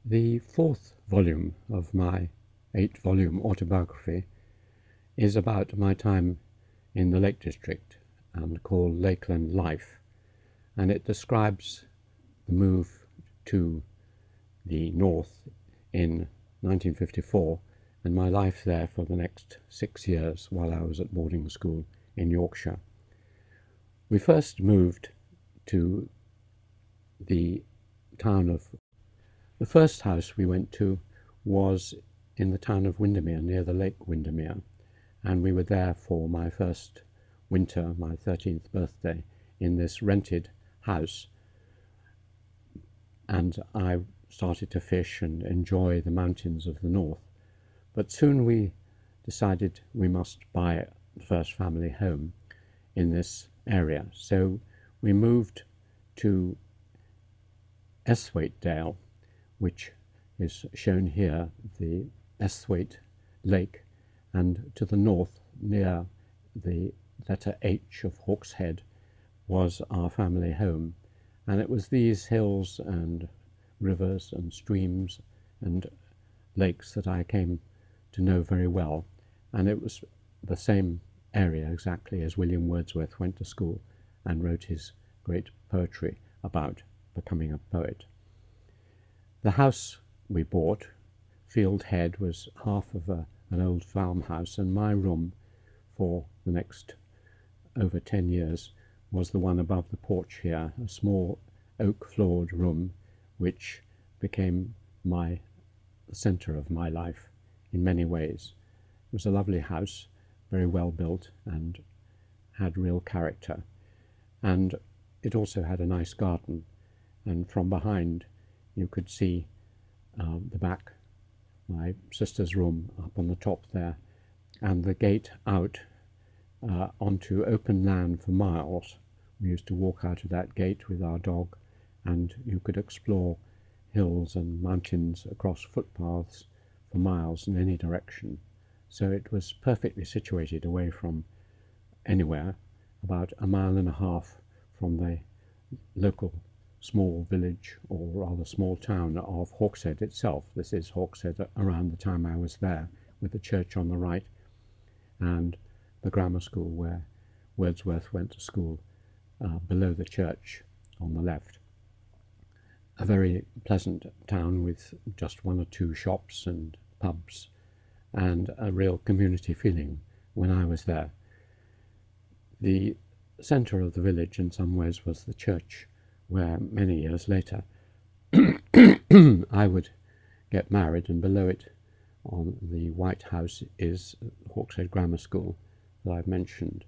The fourth volume of my 8-volume autobiography is about my time in the Lake District and called Lakeland Life, and it describes the move to the north in 1954 and my life there for the next 6 years while I was at boarding school in Yorkshire. We first moved to the town of the first house we went to was in the town of Windermere, near the Lake Windermere, and we were there for my first winter, my 13th birthday, in this rented house. And I started to fish and enjoy the mountains of the north. But soon we decided we must buy the first family home in this area. So we moved to Esthwaite, which is shown here, the Esthwaite Lake, and to the north, near the letter H of Hawkshead, was our family home. And it was these hills and rivers and streams and lakes that I came to know very well, and it was the same area exactly as William Wordsworth went to school and wrote his great poetry about becoming a poet. The house we bought, Field Head, was half of an old farmhouse, and my room for the next over 10 years was the one above the porch here, a small oak-floored room which became the centre of my life in many ways. It was a lovely house, very well built and had real character, and it also had a nice garden, and from behind you could see the back, my sister's room up on the top there, and the gate out onto open land for miles. We used to walk out of that gate with our dog, and you could explore hills and mountains across footpaths for miles in any direction. So it was perfectly situated away from anywhere, about 1.5 miles from the local small village, or rather small town, of Hawkshead itself. This is Hawkshead around the time I was there, with the church on the right and the grammar school where Wordsworth went to school below the church on the left. A very pleasant town with just 1 or 2 shops and pubs, and a real community feeling when I was there. The centre of the village in some ways was the church, where many years later I would get married, and below it on the White House is Hawkshead Grammar School that I've mentioned.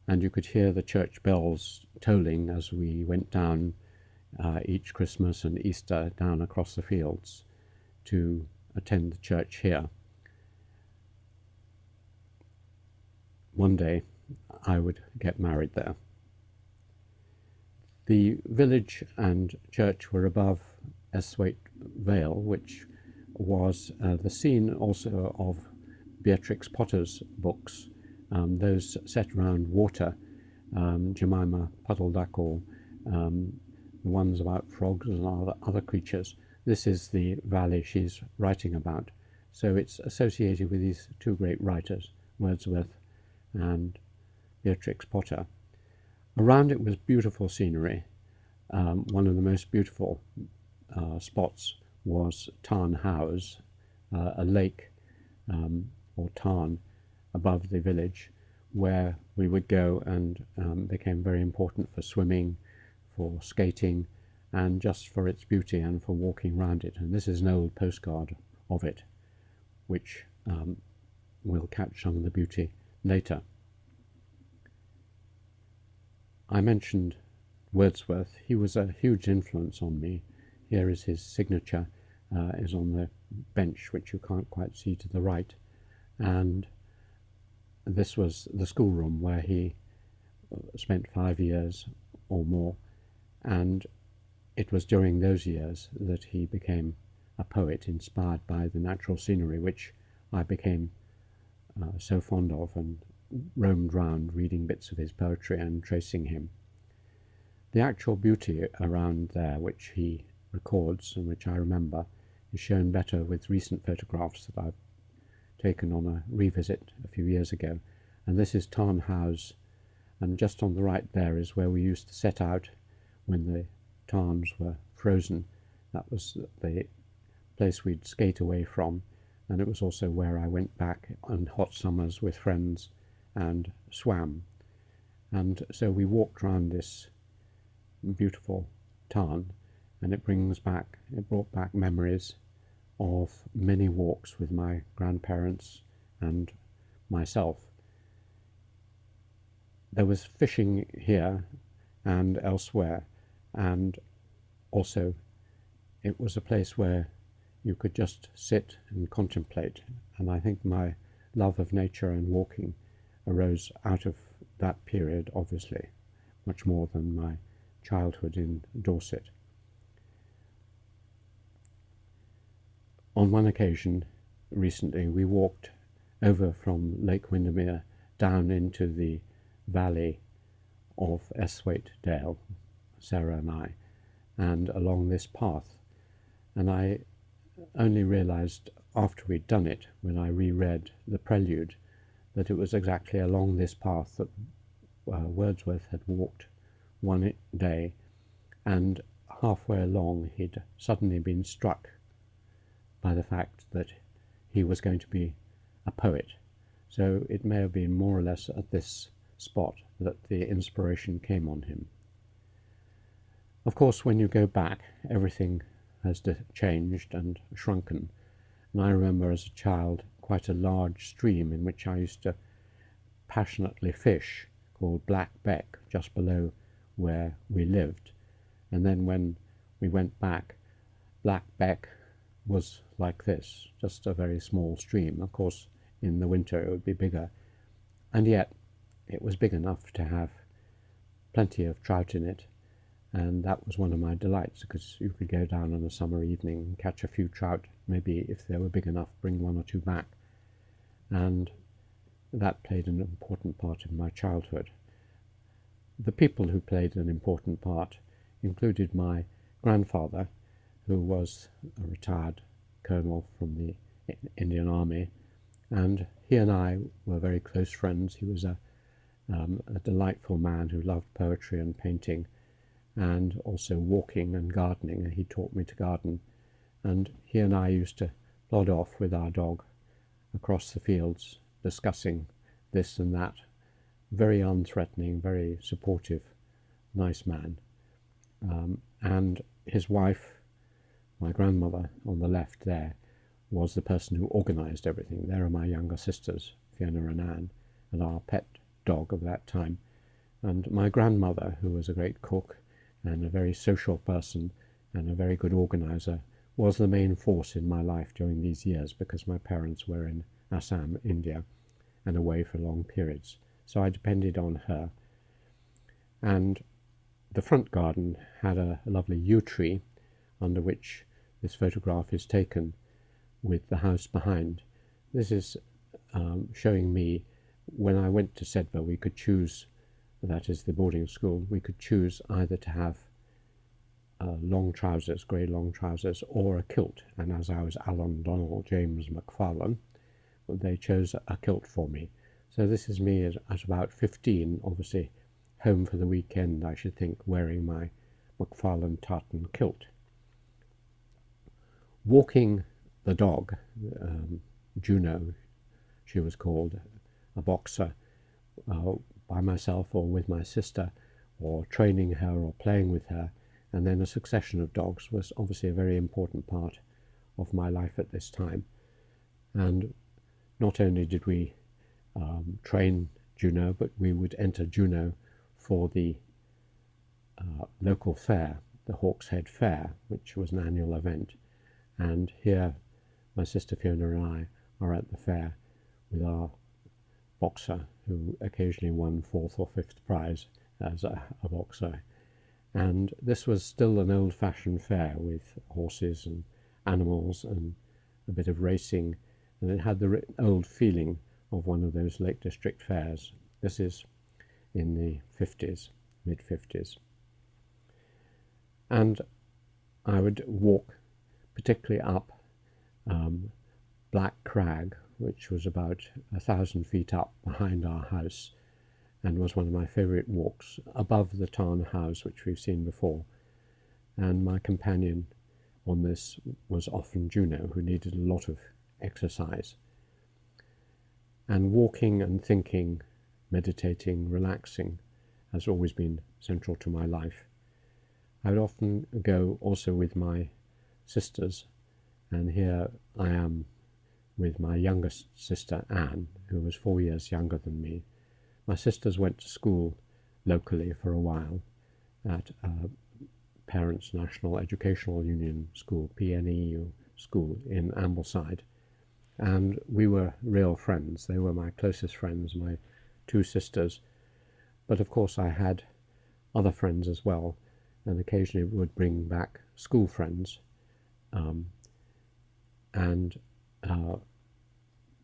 And you could hear the church bells tolling as we went down each Christmas and Easter down across the fields to attend the church here. One day I would get married there. The village and church were above Esthwaite Vale, which was the scene also of Beatrix Potter's books, those set around water, Jemima Puddle Duck, or the ones about frogs and other creatures. This is the valley she's writing about. So it's associated with these 2 great writers, Wordsworth and Beatrix Potter. Around it was beautiful scenery. One of the most beautiful spots was Tarn Howes, a lake or tarn above the village, where we would go and became very important for swimming, for skating, and just for its beauty and for walking round it. And this is an old postcard of it, which will catch some of the beauty later. I mentioned Wordsworth. He was a huge influence on me. Here is his signature, is on the bench, which you can't quite see to the right. And this was the schoolroom where he spent 5 years or more. And it was during those years that he became a poet, inspired by the natural scenery, which I became so fond of, and roamed round reading bits of his poetry and tracing him. The actual beauty around there, which he records and which I remember, is shown better with recent photographs that I've taken on a revisit a few years ago. And this is Tarn House, and just on the right there is where we used to set out when the tarns were frozen. That was the place we'd skate away from, and it was also where I went back on hot summers with friends and swam. And so we walked around this beautiful tarn, and it brought back memories of many walks with my grandparents and myself. There was fishing here and elsewhere, and also it was a place where you could just sit and contemplate, and I think my love of nature and walking arose out of that period, obviously, much more than my childhood in Dorset. On one occasion recently, we walked over from Lake Windermere down into the valley of Esthwaite Dale, Sarah and I, and along this path. And I only realised after we'd done it, when I reread the prelude, that it was exactly along this path that Wordsworth had walked one day, and halfway along he'd suddenly been struck by the fact that he was going to be a poet. So it may have been more or less at this spot that the inspiration came on him. Of course, when you go back, everything has changed and shrunken. And I remember as a child quite a large stream in which I used to passionately fish, called Black Beck, just below where we lived. And then when we went back, Black Beck was like this, just a very small stream. Of course, in the winter it would be bigger, and yet it was big enough to have plenty of trout in it, and that was one of my delights, because you could go down on a summer evening and catch a few trout, maybe if they were big enough, bring one or two back, and that played an important part in my childhood. The people who played an important part included my grandfather, who was a retired colonel from the Indian Army, and he and I were very close friends. He was a delightful man who loved poetry and painting, and also walking and gardening, and he taught me to garden. And he and I used to plod off with our dog across the fields, discussing this and that. Very unthreatening, very supportive, nice man. And his wife, my grandmother on the left there, was the person who organised everything. There are my younger sisters, Fiona and Anne, and our pet dog of that time. And my grandmother, who was a great cook and a very social person and a very good organiser, was the main force in my life during these years, because my parents were in Assam, India, and away for long periods. So I depended on her. And the front garden had a lovely yew tree under which this photograph is taken, with the house behind. This is showing me when I went to Sedbergh, we could choose, that is the boarding school, we could choose either to have long trousers, grey long trousers, or a kilt. And as I was Alan Donald James McFarlane, they chose a kilt for me. So this is me at about 15, obviously home for the weekend, I should think, wearing my McFarlane tartan kilt. Walking the dog, Juno, she was called, a boxer, by myself or with my sister, or training her or playing with her, and then a succession of dogs, was obviously a very important part of my life at this time. And not only did we train Juno, but we would enter Juno for the local fair, the Hawkshead Fair, which was an annual event. And here my sister Fiona and I are at the fair with our boxer, who occasionally won 4th or 5th prize as a boxer. And this was still an old-fashioned fair with horses and animals and a bit of racing, and it had the old feeling of one of those Lake District fairs. This is in the 50s, mid-50s. And I would walk particularly up black crag, which was about 1,000 feet up behind our house and was one of my favourite walks, above the Tarn house, which we've seen before. And my companion on this was often Juno, who needed a lot of exercise. And walking and thinking, meditating, relaxing has always been central to my life. I would often go also with my sisters, and here I am with my youngest sister, Anne, who was 4 years younger than me. My sisters went to school locally for a while at Parents National Educational Union School, PNEU school in Ambleside, and we were real friends. They were my closest friends, my two sisters, but of course I had other friends as well, and occasionally would bring back school friends, and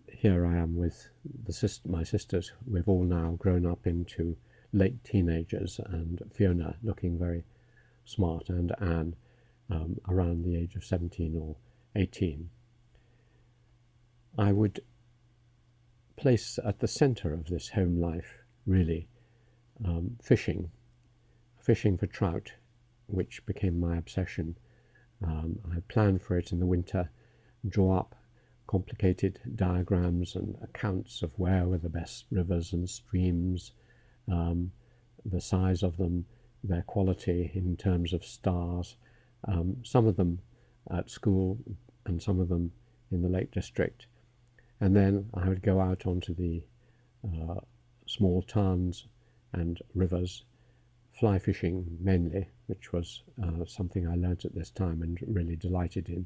here I am with my sisters. We've all now grown up into late teenagers, and Fiona looking very smart, and Anne around the age of 17 or 18. I would place at the centre of this home life really fishing for trout, which became my obsession. I planned for it in the winter, draw up complicated diagrams and accounts of where were the best rivers and streams, the size of them, their quality in terms of stars, some of them at school and some of them in the Lake District. And then I would go out onto the small tarns and rivers, fly fishing mainly, which was something I learnt at this time and really delighted in.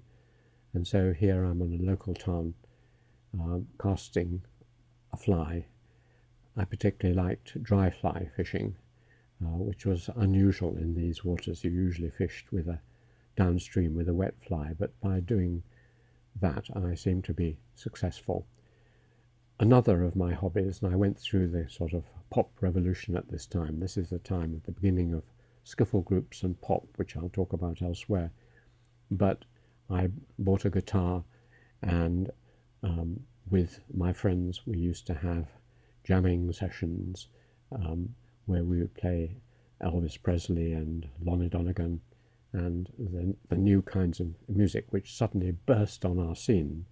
And so here I'm on a local tarn, casting a fly. I particularly liked dry fly fishing, which was unusual in these waters. You usually fished with a downstream with a wet fly, but by doing that I seemed to be successful. Another of my hobbies, and I went through the sort of pop revolution at this time. This is the time at the beginning of skiffle groups and pop, which I'll talk about elsewhere. But I bought a guitar, and with my friends we used to have jamming sessions where we would play Elvis Presley and Lonnie Donegan and the new kinds of music which suddenly burst on our scene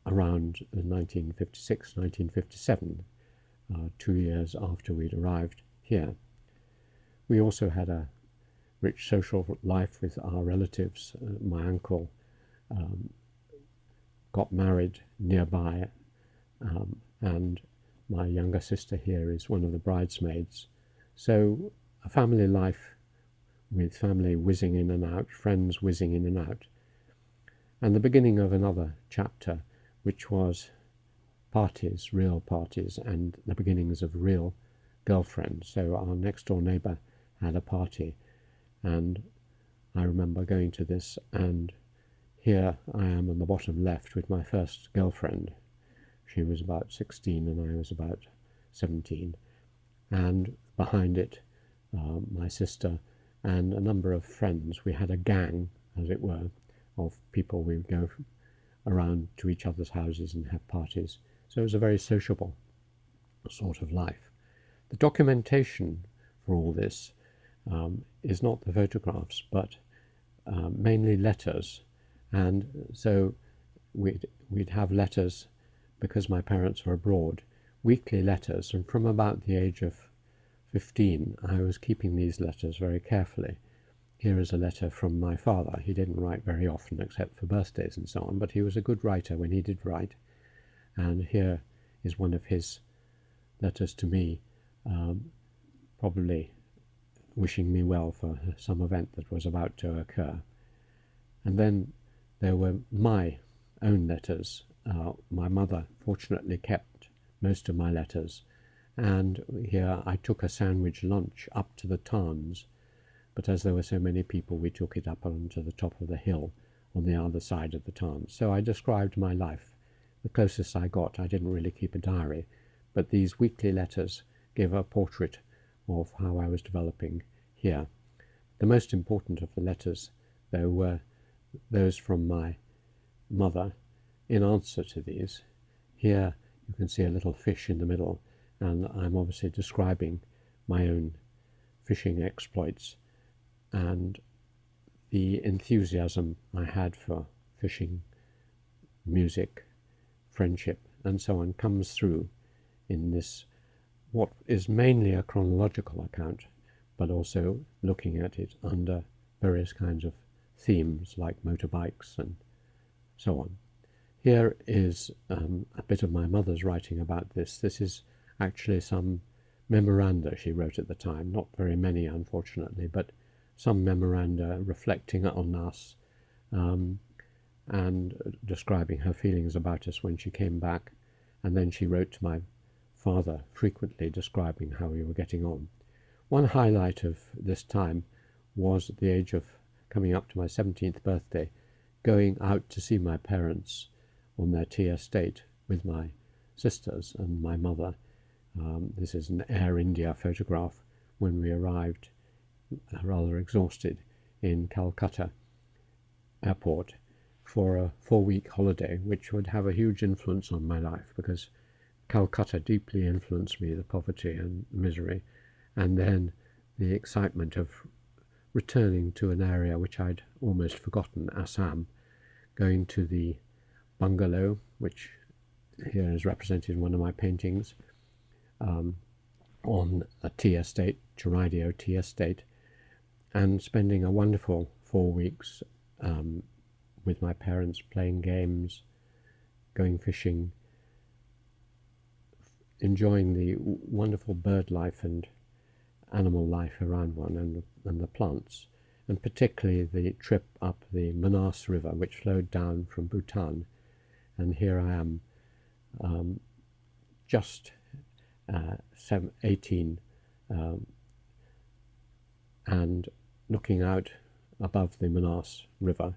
around 1956, 1957, 2 years after we'd arrived here. We also had a rich social life with our relatives. My uncle got married nearby, and my younger sister here is one of the bridesmaids. So a family life with family whizzing in and out, friends whizzing in and out, and the beginning of another chapter, which was parties, real parties, and the beginnings of real girlfriends. So our next door neighbour had a party, and I remember going to this, and here I am on the bottom left with my first girlfriend. She was about 16 and I was about 17, and behind it my sister and a number of friends. We had a gang, as it were, of people. We would go around to each other's houses and have parties. So it was a very sociable sort of life. The documentation for all this is not the photographs, but mainly letters. And so we'd have letters, because my parents were abroad, weekly letters, and from about the age of 15 I was keeping these letters very carefully. Here is a letter from my father. He didn't write very often except for birthdays and so on, but he was a good writer when he did write. And here is one of his letters to me, probably wishing me well for some event that was about to occur. And then there were my own letters. My mother fortunately kept most of my letters, and here I took a sandwich lunch up to the Tarns, but as there were so many people we took it up onto the top of the hill on the other side of the Tarns. So I described my life. The closest I got, I didn't really keep a diary, but these weekly letters give a portrait of how I was developing here. The most important of the letters, though, were those from my mother in answer to these. Here you can see a little fish in the middle, and I'm obviously describing my own fishing exploits, and the enthusiasm I had for fishing, music, friendship, and so on comes through in this, what is mainly a chronological account, but also looking at it under various kinds of themes like motorbikes and so on. Here is a bit of my mother's writing about this. This is actually some memoranda she wrote at the time, not very many unfortunately, but some memoranda reflecting on us and describing her feelings about us when she came back. And then she wrote to my father frequently describing how we were getting on. One highlight of this time was at the age of coming up to my 17th birthday, going out to see my parents on their tea estate with my sisters and my mother. This is an Air India photograph when we arrived, rather exhausted, in Calcutta airport for a 4-week holiday, which would have a huge influence on my life because Calcutta deeply influenced me, the poverty and misery, and then the excitement of returning to an area which I'd almost forgotten, Assam, going to the bungalow, which here is represented in one of my paintings, on a tea estate, Churadio tea estate, and spending a wonderful 4 weeks with my parents, playing games, going fishing, enjoying the wonderful bird life and animal life around one, and the plants, and particularly the trip up the Manas River, which flowed down from Bhutan. And here I am, just 18, and looking out above the Manas River.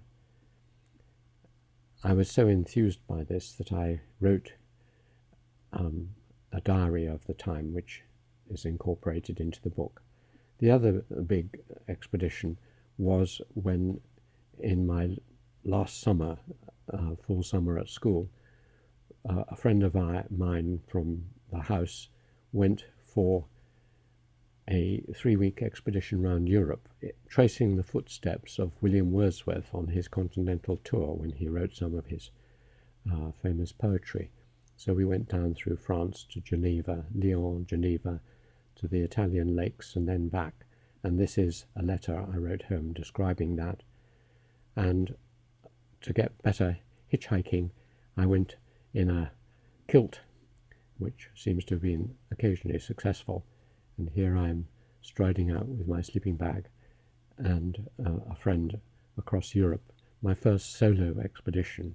I was so enthused by this that I wrote a diary of the time, which is incorporated into the book. The other big expedition was when, in my last summer, full summer at school, a friend of mine from the house went for a 3-week expedition around Europe, tracing the footsteps of William Wordsworth on his continental tour when he wrote some of his famous poetry. So we went down through France to Geneva, Lyon, Geneva, to the Italian lakes, and then back. And this is a letter I wrote home describing that. And to get better hitchhiking, I went in a kilt, which seems to have been occasionally successful. And here I am striding out with my sleeping bag and a friend across Europe, my first solo expedition.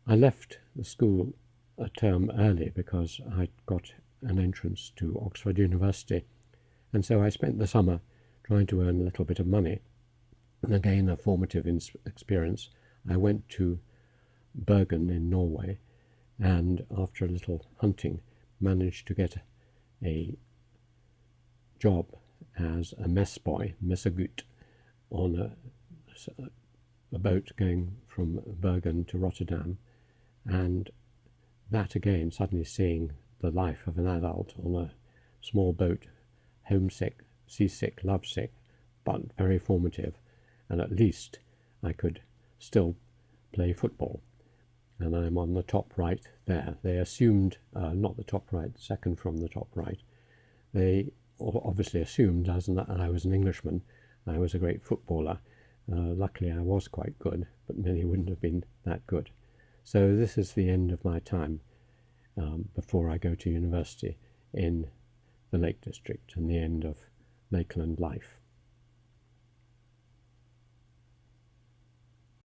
I left the school a term early because I'd got an entrance to Oxford University, and so I spent the summer trying to earn a little bit of money. And again, a formative experience. I went to Bergen in Norway, and after a little hunting, managed to get a job as a mess boy, messegut, on a boat going from Bergen to Rotterdam, and that again, suddenly seeing the life of an adult on a small boat, homesick, seasick, lovesick, but very formative, and at least I could still play football. And I'm on the top right there. They assumed, not the top right, second from the top right, they obviously assumed, as I was an Englishman, I was a great footballer. Luckily I was quite good, but many wouldn't have been that good. So this is the end of my time before I go to university in the Lake District, and the end of Lakeland Life.